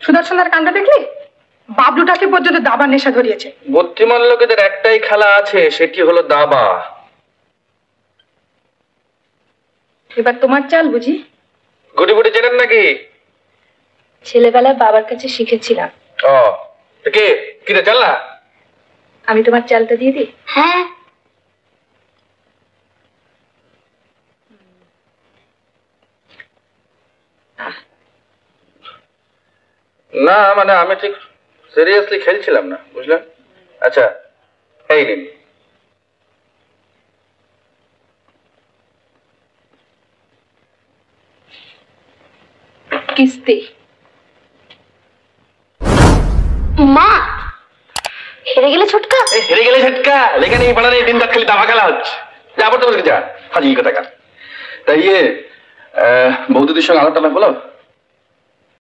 সুদর্শনার কাণ্ড দেখলি? বাবলুটাকে পর্যন্ত দাবার নেশা ধরিয়েছে। বুদ্ধিমান লোকেদের একটাই খেলা আছে, সেটি হলো দাবা। এবার তোমার চাল বুঝি? গুটি গুটি চেনেন নাকি? ছেলেবেলায় বাবার কাছে শিখেছিলাম। ও কে কিরে চাল না? আমি তোমার চালটা দিয়ে দিই? হ্যাঁ। না মানে আমি ঠিক সিরিয়াসলি খেলছিলাম না, বুঝলেন? আচ্ছা এই নিন। কিস্তি। মা, হেরে গেলে ছোটকা? হেরে গেলে ঝটকা, লেখা নেই পড়া নেই, দিন রাত খালি দাবা খেলা হচ্ছে। যা পড়তে বসে যা, হাজি কথা। তাই বৌদিদির সঙ্গে আলাদা হলো?